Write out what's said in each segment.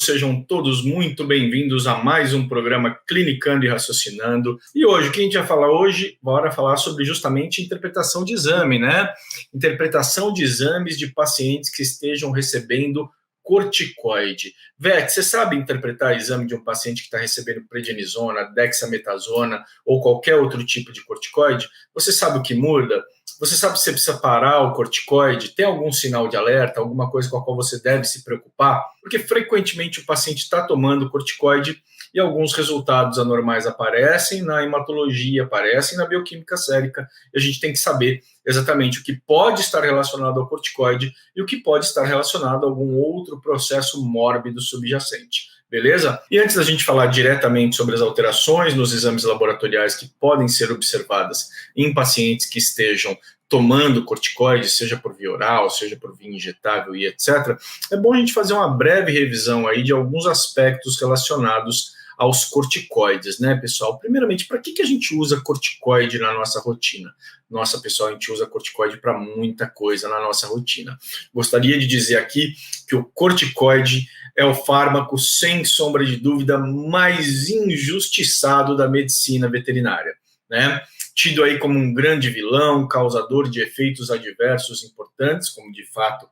sejam todos muito bem-vindos a mais um programa Clinicando e Raciocinando. E hoje, o que a gente vai falar hoje? Bora falar sobre justamente interpretação de exame, né? Interpretação de exames de pacientes que estejam recebendo corticoide. Vete, você sabe interpretar exame de um paciente que está recebendo prednisona, dexametasona ou qualquer outro tipo de corticoide? Você sabe o que muda? Você sabe se você precisa parar o corticoide? Tem algum sinal de alerta, alguma coisa com a qual você deve se preocupar? Porque frequentemente o paciente está tomando corticoide e alguns resultados anormais aparecem na hematologia, aparecem na bioquímica sérica, e a gente tem que saber exatamente o que pode estar relacionado ao corticoide e o que pode estar relacionado a algum outro processo mórbido subjacente. Beleza? E antes da gente falar diretamente sobre as alterações nos exames laboratoriais que podem ser observadas em pacientes que estejam tomando corticoides, seja por via oral, seja por via injetável e etc., é bom a gente fazer uma breve revisão aí de alguns aspectos relacionados aos corticoides, né, pessoal? Primeiramente, para que a gente usa corticoide na nossa rotina? Nossa, pessoal, a gente usa corticoide para muita coisa na nossa rotina. Gostaria de dizer aqui que o corticoide é o fármaco, sem sombra de dúvida, mais injustiçado da medicina veterinária, né? Tido aí como um grande vilão, causador de efeitos adversos importantes, como de fato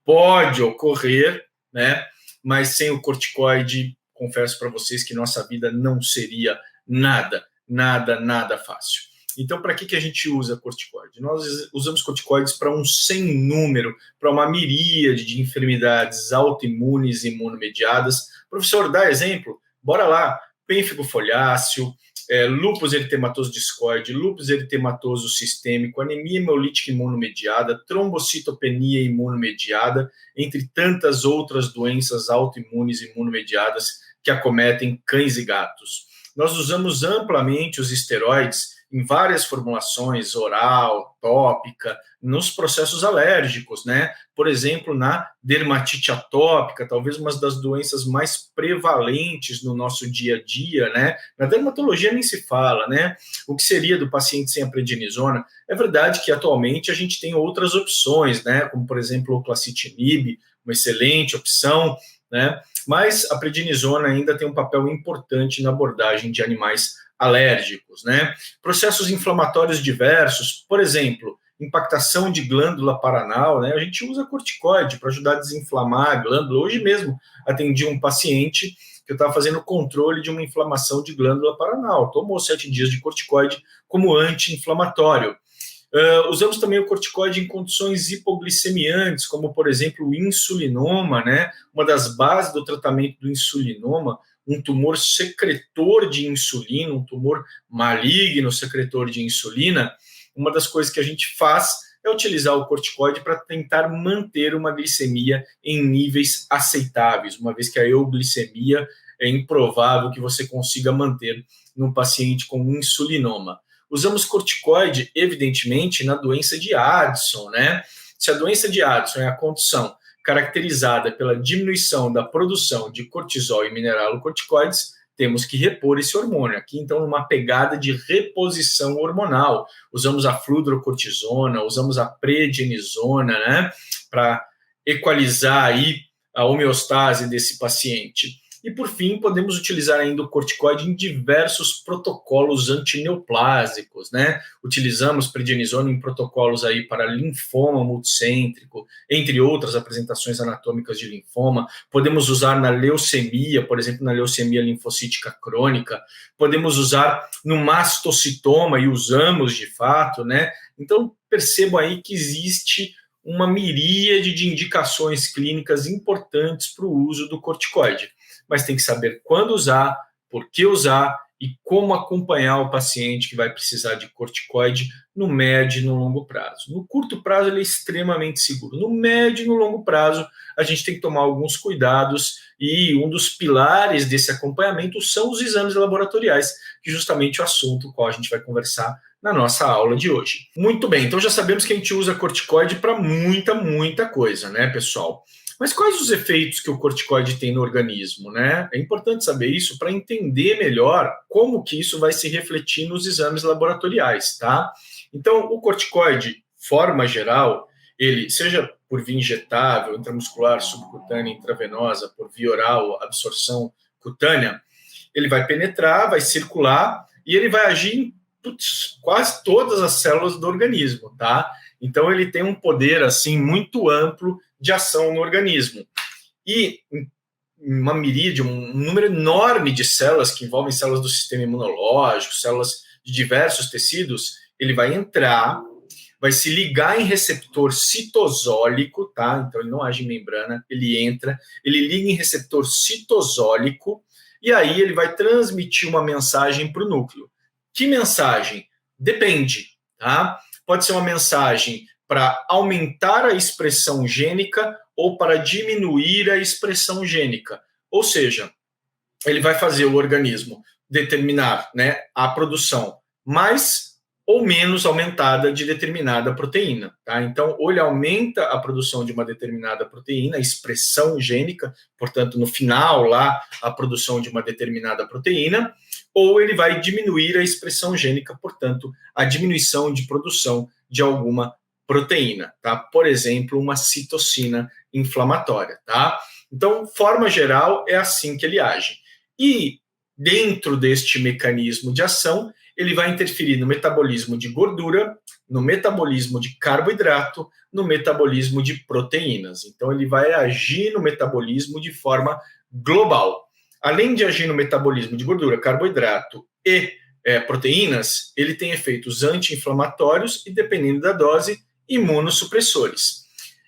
pode ocorrer, né? Mas sem o corticoide, confesso para vocês que nossa vida não seria nada fácil. Então, para que a gente usa corticoide? Nós usamos corticoides para um sem número, para uma miríade de enfermidades autoimunes e imunomediadas. Professor, dá exemplo? Bora lá. Pênfigo foliáceo, lúpus eritematoso discoide, lúpus eritematoso sistêmico, anemia hemolítica imunomediada, trombocitopenia imunomediada, entre tantas outras doenças autoimunes imunomediadas que acometem cães e gatos. Nós usamos amplamente os esteroides em várias formulações, oral, tópica, nos processos alérgicos, né? Por exemplo, na dermatite atópica, talvez uma das doenças mais prevalentes no nosso dia a dia, né? Na dermatologia nem se fala, né? O que seria do paciente sem a prednisona? É verdade que atualmente a gente tem outras opções, né? Como, por exemplo, o clacitinib, uma excelente opção, né? Mas a prednisona ainda tem um papel importante na abordagem de animais alérgicos, né? Processos inflamatórios diversos, por exemplo, impactação de glândula paranal, né? A gente usa corticoide para ajudar a desinflamar a glândula. Hoje mesmo atendi um paciente que eu estava fazendo controle de uma inflamação de glândula paranal. Tomou 7 dias de corticoide como anti-inflamatório. Usamos também o corticoide em condições hipoglicemiantes, como, por exemplo, o insulinoma, né? Uma das bases do tratamento do insulinoma, um tumor secretor de insulina, um tumor maligno secretor de insulina. Uma das coisas que a gente faz é utilizar o corticoide para tentar manter uma glicemia em níveis aceitáveis, uma vez que a euglicemia é improvável que você consiga manter num paciente com insulinoma. Usamos corticoide, evidentemente, na doença de Addison, né? Se a doença de Addison é a condição caracterizada pela diminuição da produção de cortisol e mineralocorticoides, temos que repor esse hormônio. Aqui, então, uma pegada de reposição hormonal. Usamos a fludrocortisona, usamos a prednisona, né? Para equalizar aí a homeostase desse paciente. E, por fim, podemos utilizar ainda o corticoide em diversos protocolos antineoplásicos, né? Utilizamos prednisona em protocolos aí para linfoma multicêntrico, entre outras apresentações anatômicas de linfoma. Podemos usar na leucemia, por exemplo, na leucemia linfocítica crônica. Podemos usar no mastocitoma, e usamos de fato, né? Então, percebam aí que existe uma miríade de indicações clínicas importantes para o uso do corticoide. Mas tem que saber quando usar, por que usar e como acompanhar o paciente que vai precisar de corticoide no médio e no longo prazo. No curto prazo, ele é extremamente seguro. No médio e no longo prazo, a gente tem que tomar alguns cuidados e um dos pilares desse acompanhamento são os exames laboratoriais, que é justamente o assunto qual a gente vai conversar na nossa aula de hoje. Muito bem, então já sabemos que a gente usa corticoide para muita coisa, né, pessoal? Mas quais os efeitos que o corticoide tem no organismo, né? É importante saber isso para entender melhor como que isso vai se refletir nos exames laboratoriais, tá? Então, o corticoide, forma geral, ele, seja por via injetável, intramuscular, subcutânea, intravenosa, por via oral, absorção cutânea, ele vai penetrar, vai circular e ele vai agir em quase todas as células do organismo, tá? Então ele tem um poder assim muito amplo de ação no organismo. E uma miríade, um número enorme de células que envolvem células do sistema imunológico, células de diversos tecidos, ele vai entrar, vai se ligar em receptor citosólico, tá? Então ele não age em membrana, ele entra, ele liga em receptor citosólico e aí ele vai transmitir uma mensagem para o núcleo. Que mensagem? Depende, tá? Pode ser uma mensagem para aumentar a expressão gênica ou para diminuir a expressão gênica. Ou seja, ele vai fazer o organismo determinar, né, a produção mais ou menos aumentada de determinada proteína, tá? Então, ou ele aumenta a produção de uma determinada proteína, a expressão gênica, portanto, no final lá, a produção de uma determinada proteína, ou ele vai diminuir a expressão gênica, portanto, a diminuição de produção de alguma proteína, tá? Por exemplo, uma citocina inflamatória, tá? Então, forma geral, é assim que ele age. E dentro deste mecanismo de ação, ele vai interferir no metabolismo de gordura, no metabolismo de carboidrato, no metabolismo de proteínas. Então, ele vai agir no metabolismo de forma global. Além de agir no metabolismo de gordura, carboidrato e proteínas, ele tem efeitos anti-inflamatórios e, dependendo da dose, imunossupressores.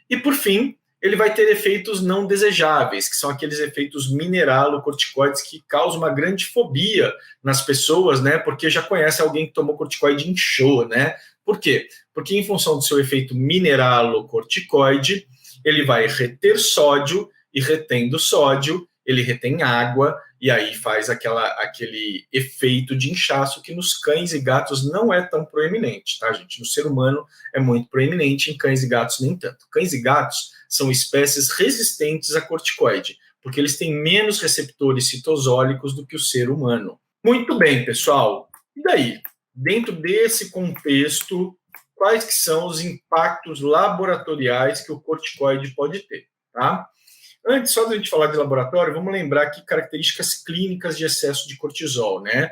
E, por fim, ele vai ter efeitos não desejáveis, que são aqueles efeitos mineralocorticoides que causam uma grande fobia nas pessoas, né? Porque já conhece alguém que tomou corticoide e inchou, né? Por quê? Porque em função do seu efeito mineralocorticoide, ele vai reter sódio e retendo sódio, ele retém água e aí faz aquele efeito de inchaço que nos cães e gatos não é tão proeminente, tá, gente? No ser humano é muito proeminente, em cães e gatos nem tanto. Cães e gatos são espécies resistentes a corticoide, porque eles têm menos receptores citosólicos do que o ser humano. Muito bem, pessoal. E daí? Dentro desse contexto, quais que são os impactos laboratoriais que o corticoide pode ter, tá? Antes, só da gente falar de laboratório, vamos lembrar aqui características clínicas de excesso de cortisol, né?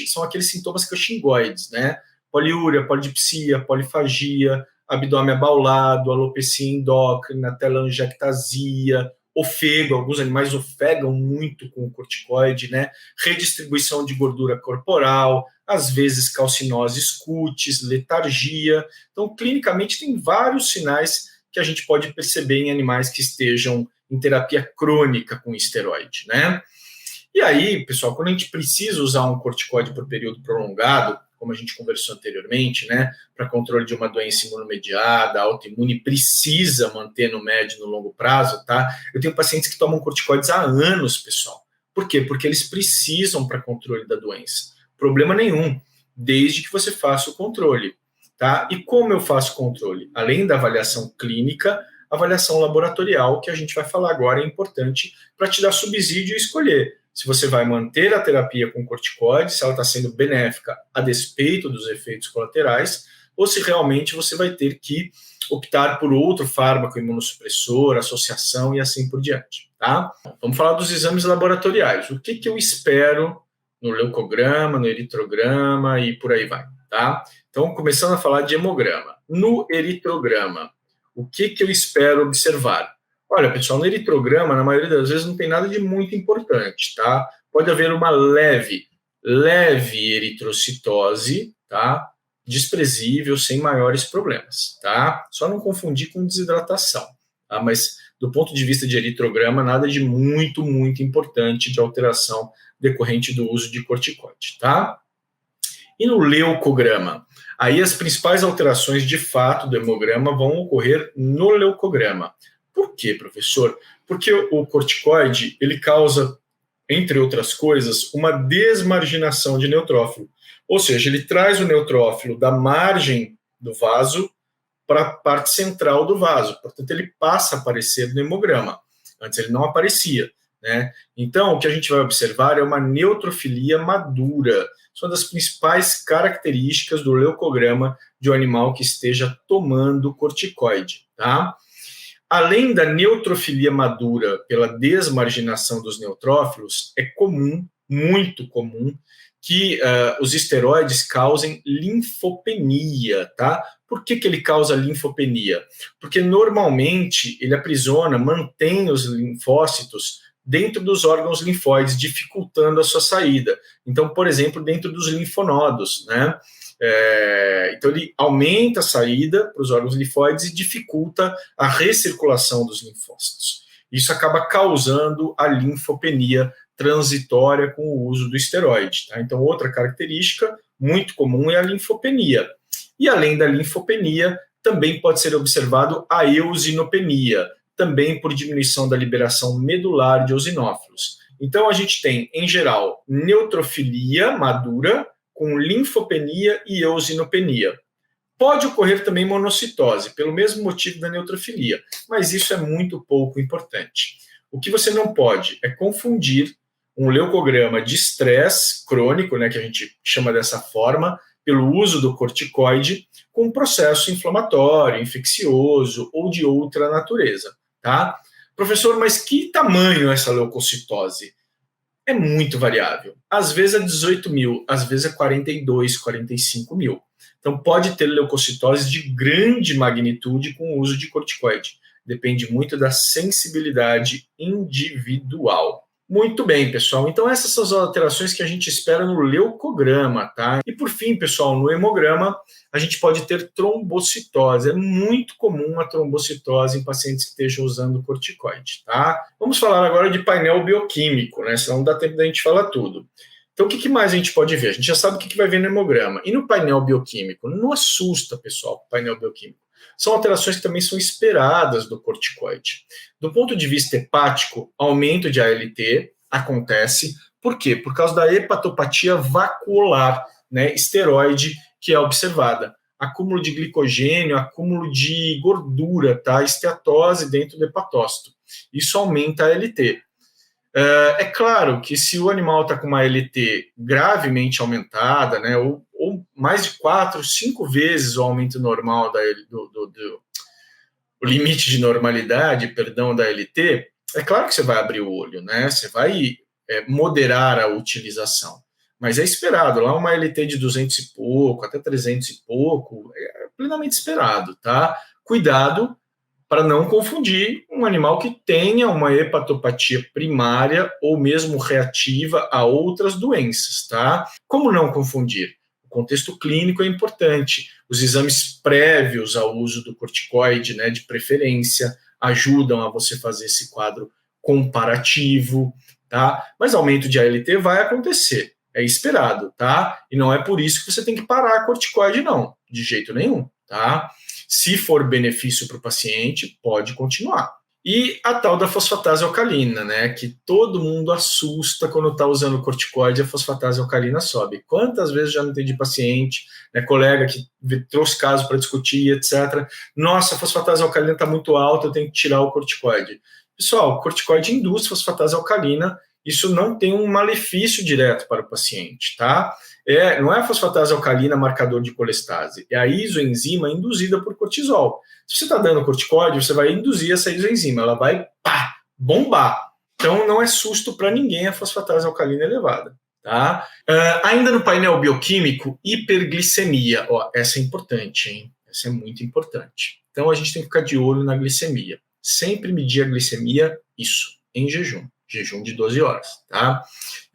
São aqueles sintomas cachimboides, né? Poliúria, polidipsia, polifagia, abdômen abaulado, alopecia endócrina, telangiectasia, ofego, alguns animais ofegam muito com o corticoide, né? Redistribuição de gordura corporal, às vezes calcinoses cutis, letargia. Então, clinicamente, tem vários sinais que a gente pode perceber em animais que estejam em terapia crônica com esteroide, né? E aí, pessoal, quando a gente precisa usar um corticoide por período prolongado, como a gente conversou anteriormente, né, para controle de uma doença imunomediada, autoimune, precisa manter no médio e no longo prazo, tá? Eu tenho pacientes que tomam corticoides há anos, pessoal. Por quê? Porque eles precisam para controle da doença. Problema nenhum, desde que você faça o controle, tá? E como eu faço o controle? Além da avaliação clínica, a avaliação laboratorial, que a gente vai falar agora, é importante para te dar subsídio e escolher se você vai manter a terapia com corticoide, se ela está sendo benéfica a despeito dos efeitos colaterais, ou se realmente você vai ter que optar por outro fármaco imunossupressor, associação e assim por diante, tá? Vamos falar dos exames laboratoriais. O que eu espero no leucograma, no eritrograma e por aí vai, tá? Então, começando a falar de hemograma. No eritrograma, o que eu espero observar? Olha, pessoal, no eritrograma, na maioria das vezes, não tem nada de muito importante, tá? Pode haver uma leve eritrocitose, tá? Desprezível, sem maiores problemas, tá? Só não confundir com desidratação, tá? Mas, do ponto de vista de eritrograma, nada de muito importante de alteração decorrente do uso de corticoide, tá? E no leucograma? Aí as principais alterações, de fato, do hemograma vão ocorrer no leucograma. Por quê, professor? Porque o corticoide, ele causa, entre outras coisas, uma desmarginação de neutrófilo. Ou seja, ele traz o neutrófilo da margem do vaso para a parte central do vaso. Portanto, ele passa a aparecer no hemograma. Antes ele não aparecia, né? Então, o que a gente vai observar é uma neutrofilia madura. Isso é uma das principais características do leucograma de um animal que esteja tomando corticoide, tá? Além da neutrofilia madura pela desmarginação dos neutrófilos, é comum, muito comum, que os esteroides causem linfopenia, tá? Por que ele causa linfopenia? Porque normalmente ele aprisiona, mantém os linfócitos dentro dos órgãos linfóides, dificultando a sua saída. Então, por exemplo, dentro dos linfonodos, né? Então ele aumenta a saída para os órgãos linfóides e dificulta a recirculação dos linfócitos. Isso acaba causando a linfopenia transitória com o uso do esteroide. Tá? Então, outra característica muito comum é a linfopenia. E além da linfopenia, também pode ser observado a eosinopenia, também por diminuição da liberação medular de eosinófilos. Então, a gente tem, em geral, neutrofilia madura, com linfopenia e eosinopenia. Pode ocorrer também monocitose, pelo mesmo motivo da neutrofilia, mas isso é muito pouco importante. O que você não pode é confundir um leucograma de estresse crônico, né, que a gente chama dessa forma, pelo uso do corticoide, com um processo inflamatório, infeccioso ou de outra natureza, tá? Professor, mas que tamanho é essa leucocitose? É muito variável. Às vezes é 18 mil, às vezes é 42, 45 mil. Então pode ter leucocitose de grande magnitude com o uso de corticoide. Depende muito da sensibilidade individual. Muito bem, pessoal. Então essas são as alterações que a gente espera no leucograma, tá? E por fim, pessoal, no hemograma, a gente pode ter trombocitose. É muito comum a trombocitose em pacientes que estejam usando corticoide, tá? Vamos falar agora de painel bioquímico, né? Senão não dá tempo da gente falar tudo. Então, o que mais a gente pode ver? A gente já sabe o que vai ver no hemograma. E no painel bioquímico? Não assusta, pessoal, o painel bioquímico. São alterações que também são esperadas do corticoide. Do ponto de vista hepático, aumento de ALT acontece. Por quê? Por causa da hepatopatia vacuolar, né, esteroide, que é observada. Acúmulo de glicogênio, acúmulo de gordura, tá? Esteatose dentro do hepatócito. Isso aumenta a ALT. É claro que se o animal está com uma ALT gravemente aumentada, né, ou mais de 4, 5 vezes o aumento normal o limite de normalidade, perdão, da ALT, é claro que você vai abrir o olho, né? Você vai moderar a utilização. Mas é esperado, lá uma ALT de 200 e pouco, até 300 e pouco, é plenamente esperado, tá? Cuidado para não confundir um animal que tenha uma hepatopatia primária ou mesmo reativa a outras doenças, tá? Como não confundir? O contexto clínico é importante. Os exames prévios ao uso do corticoide, né, de preferência, ajudam a você fazer esse quadro comparativo, tá? Mas aumento de ALT vai acontecer, é esperado, tá? E não é por isso que você tem que parar a corticoide, não, de jeito nenhum, tá? Se for benefício para o paciente, pode continuar. E a tal da fosfatase alcalina, né, que todo mundo assusta quando está usando corticoide, a fosfatase alcalina sobe. Quantas vezes já não entendi paciente, né, colega que trouxe caso para discutir, etc. Nossa, a fosfatase alcalina está muito alta, eu tenho que tirar o corticoide. Pessoal, o corticoide induz fosfatase alcalina, isso não tem um malefício direto para o paciente, tá? Não é a fosfatase alcalina marcador de colestase, é a isoenzima induzida por cortisol. Se você está dando corticoide, você vai induzir essa isoenzima, ela vai bombar. Então não é susto para ninguém a fosfatase alcalina elevada. Tá? Ainda no painel bioquímico, hiperglicemia. Essa é importante, hein? Essa é muito importante. Então a gente tem que ficar de olho na glicemia. Sempre medir a glicemia, em jejum de 12 horas, tá?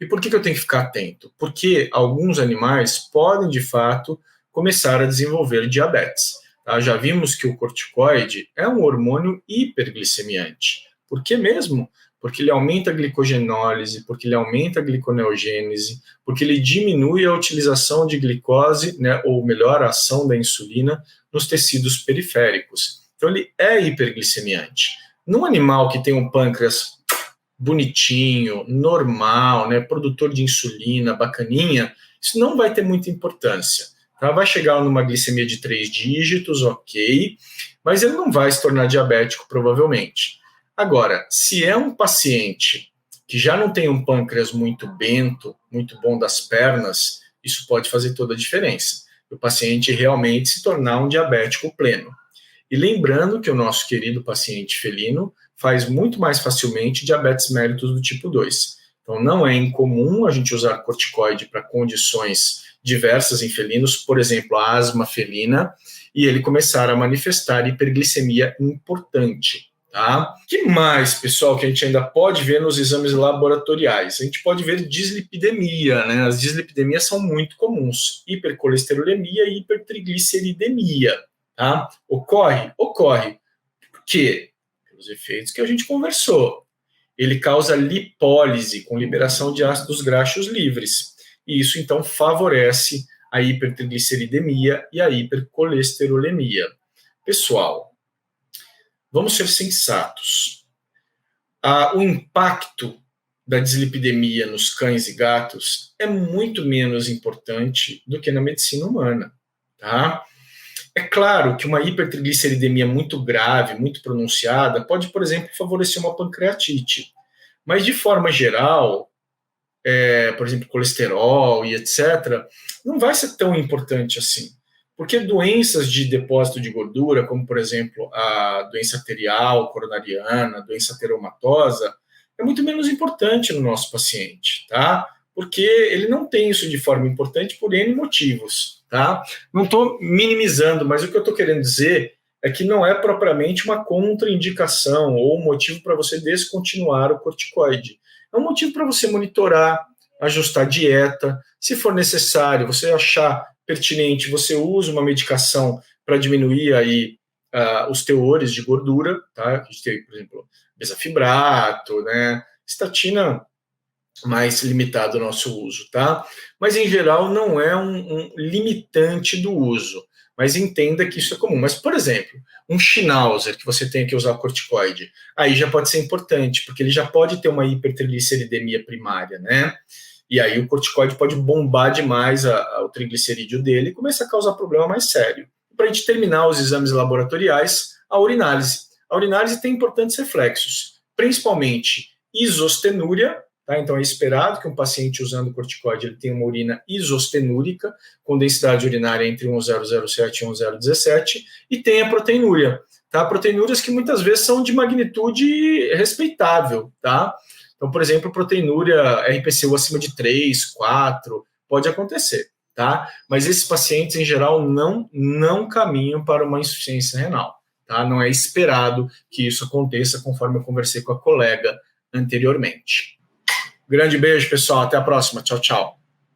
E por que eu tenho que ficar atento? Porque alguns animais podem, de fato, começar a desenvolver diabetes. Tá? Já vimos que o corticoide é um hormônio hiperglicemiante. Por que mesmo? Porque ele aumenta a glicogenólise, porque ele aumenta a gliconeogênese, porque ele diminui a utilização de glicose, né, ou melhor, a ação da insulina nos tecidos periféricos. Então ele é hiperglicemiante. Num animal que tem um pâncreas bonitinho, normal, né, produtor de insulina, bacaninha, isso não vai ter muita importância. Tá? Vai chegar numa glicemia de 3 dígitos, ok, mas ele não vai se tornar diabético, provavelmente. Agora, se é um paciente que já não tem um pâncreas muito bento, muito bom das pernas, isso pode fazer toda a diferença. o paciente realmente se tornar um diabético pleno. E lembrando que o nosso querido paciente felino faz muito mais facilmente diabetes mellitus do tipo 2. Então, não é incomum a gente usar corticoide para condições diversas em felinos, por exemplo, a asma felina, e ele começar a manifestar hiperglicemia importante. Tá? O que mais, pessoal, que a gente ainda pode ver nos exames laboratoriais? A gente pode ver dislipidemia, né? As dislipidemias são muito comuns, hipercolesterolemia e hipertrigliceridemia. Tá? Ocorre? Ocorre. Por quê? Pelos efeitos que a gente conversou. Ele causa lipólise, com liberação de ácidos graxos livres. E isso, então, favorece a hipertrigliceridemia e a hipercolesterolemia. Pessoal, vamos ser sensatos. O impacto da dislipidemia nos cães e gatos é muito menos importante do que na medicina humana. Tá? É claro que uma hipertrigliceridemia muito grave, muito pronunciada, pode, por exemplo, favorecer uma pancreatite. Mas, de forma geral, por exemplo, colesterol e etc., não vai ser tão importante assim. Porque doenças de depósito de gordura, como, por exemplo, a doença arterial, coronariana, a doença ateromatosa, é muito menos importante no nosso paciente, tá? Porque ele não tem isso de forma importante por N motivos, tá? Não estou minimizando, mas o que eu estou querendo dizer é que não é propriamente uma contraindicação ou um motivo para você descontinuar o corticoide. É um motivo para você monitorar, ajustar a dieta, se for necessário, você achar pertinente, você usa uma medicação para diminuir aí os teores de gordura, tá? A gente tem, por exemplo, bezafibrato, né? Estatina mais limitado o nosso uso, tá? Mas, em geral, não é um limitante do uso, mas entenda que isso é comum. Mas, por exemplo, um Schnauzer, que você tem que usar corticoide, aí já pode ser importante, porque ele já pode ter uma hipertrigliceridemia primária, né? E aí o corticoide pode bombar demais o triglicerídeo dele e começar a causar problema mais sério. Para a gente terminar os exames laboratoriais, a urinálise. A urinálise tem importantes reflexos, principalmente isostenúria. Tá? Então, é esperado que um paciente usando corticoide ele tenha uma urina isostenúrica, com densidade urinária entre 1,007 e 1,017, e tenha proteinúria. Tá? Proteinúrias que muitas vezes são de magnitude respeitável. Tá? Então, por exemplo, proteinúria RPCU acima de 3, 4, pode acontecer. Tá? Mas esses pacientes, em geral, não caminham para uma insuficiência renal. Tá? Não é esperado que isso aconteça, conforme eu conversei com a colega anteriormente. Grande beijo, pessoal. Até a próxima. Tchau, tchau.